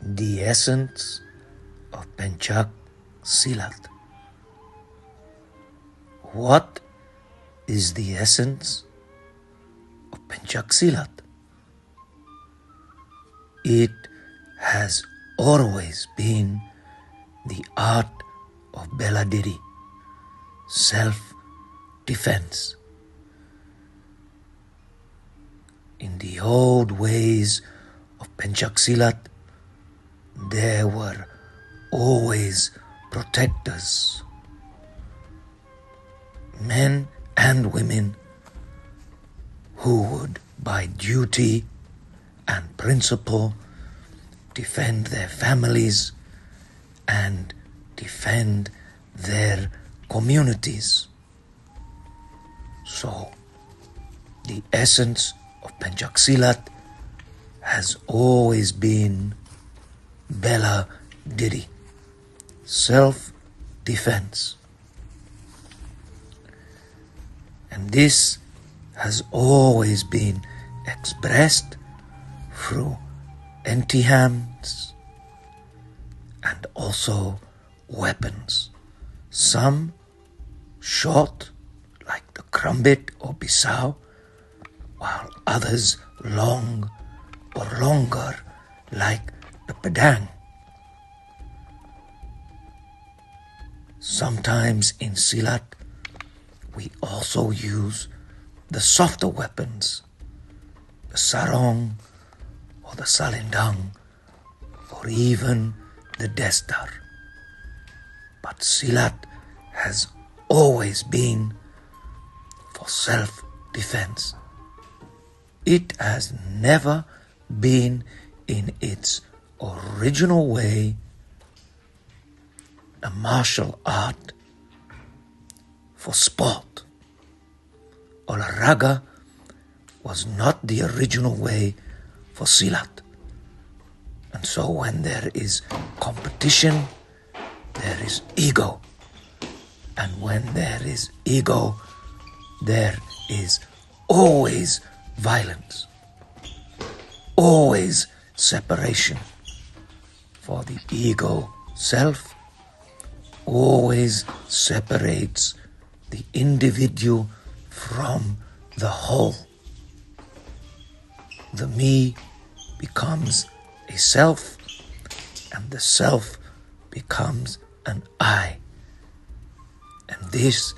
The essence of Pencak Silat. What is the essence of Pencak Silat? It has always been the art of bela diri, self-defense. In the old ways of Pencak Silat, there were always protectors, men and women who would, by duty and principle, defend their families and defend their communities. So, the essence of Pencak Silat has always been bela diri, self-defense. And this has always been expressed through empty hands and also weapons. Some short, like the krumbit or pisau, while others long or longer, like the pedang. Sometimes in Silat, we also use the softer weapons, the sarong or the salendang, or even the destar. But Silat has always been for self-defense. It has never been in its original way a martial art for sport. Olahraga was not the original way for Silat. And so when there is competition, there is ego. And when there is ego, there is always violence, always separation. For the ego self always separates the individual from the whole. The me becomes a self, and the self becomes an I. And this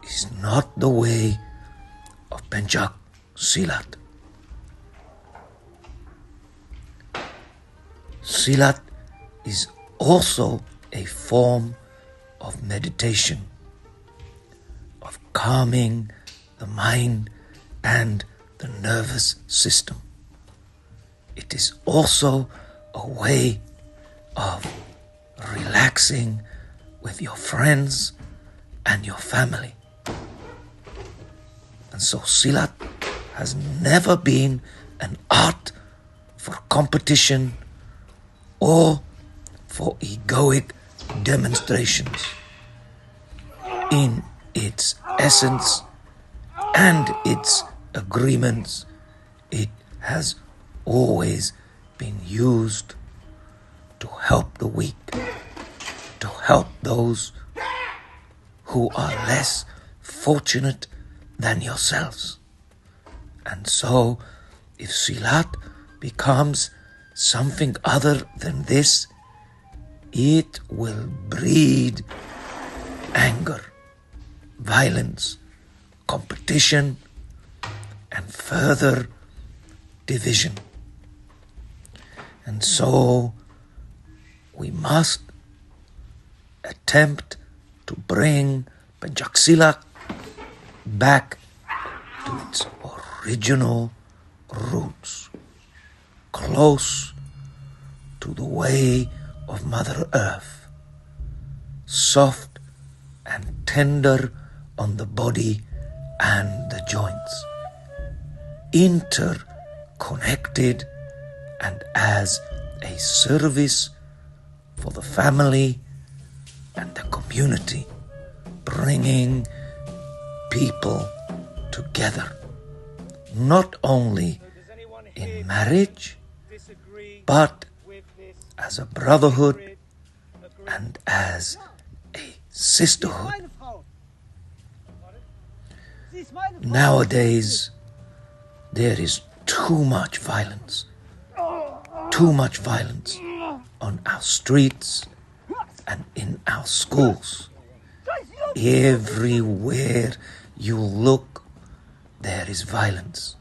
is not the way of Pencak Silat. Silat is also a form of meditation, of calming the mind and the nervous system. It is also a way of relaxing with your friends and your family. And so Silat has never been an art for competition or for egoic demonstrations. In its essence and its agreements, it has always been used to help the weak, to help those who are less fortunate than yourselves. And so, if Silat becomes something other than this, it will breed anger, violence, competition, and further division. And so we must attempt to bring Pencak Silat back to its original roots, close to the way of Mother Earth, soft and tender on the body and the joints, interconnected and as a service for the family and the community, bringing people together, not only in marriage, but as a brotherhood and as a sisterhood. Nowadays, there is too much violence on our streets and in our schools. Everywhere you look, there is violence.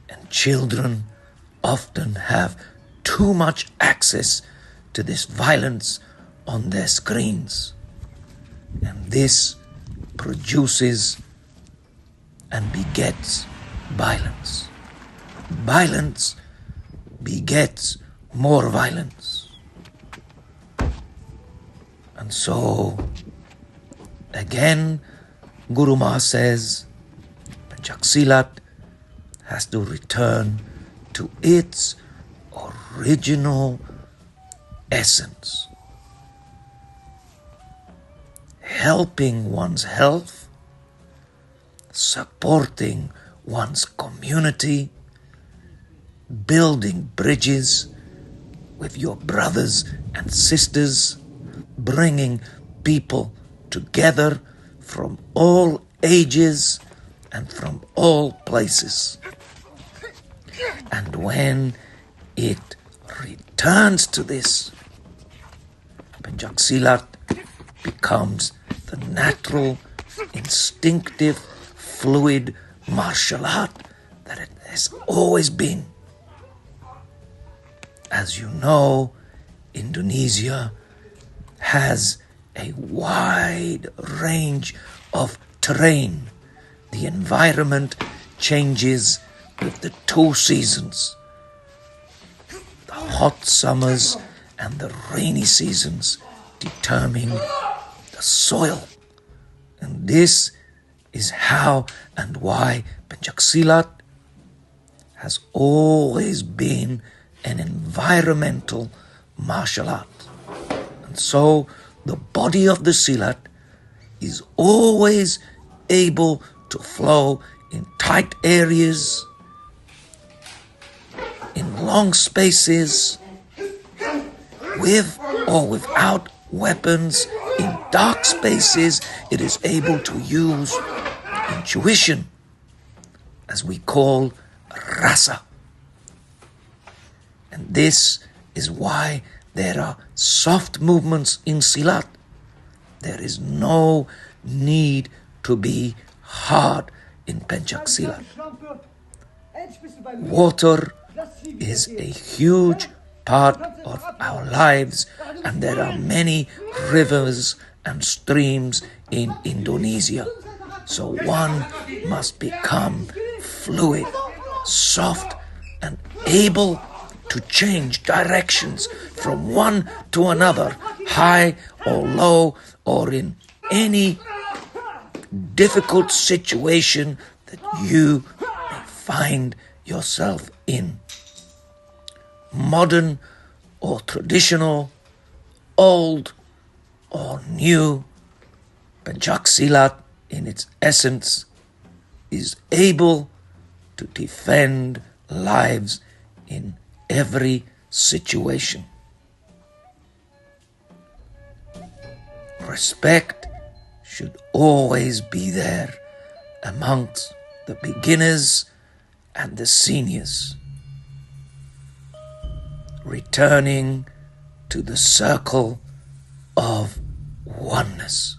And children often have too much access to this violence on their screens. And this produces and begets violence. Violence begets more violence. And so, again, Guru Maha says, Pencak Silat has to return to its original essence. Helping one's health, supporting one's community, building bridges with your brothers and sisters, bringing people together from all ages and from all places. And when it returns to this, Pencak Silat becomes the natural, instinctive, fluid martial art that it has always been. As you know, Indonesia has a wide range of terrain. The environment changes with the 2 seasons, the hot summers and the rainy seasons determine the soil. And this is how and why Pencak Silat has always been an environmental martial art. And so the body of the Silat is always able to flow in tight areas, in long spaces, with or without weapons, in dark spaces. It is able to use intuition, as we call rasa. And this is why there are soft movements in Silat. There is no need to be hard in Pencak Silat. Water is a huge part of our lives, and there are many rivers and streams in Indonesia. So one must become fluid, soft, and able to change directions from one to another, high or low, or in any difficult situation that you may find yourself in. Modern or traditional, old or new, Pencak Silat in its essence is able to defend lives in every situation. Respect should always be there amongst the beginners and the seniors. Returning to the circle of oneness.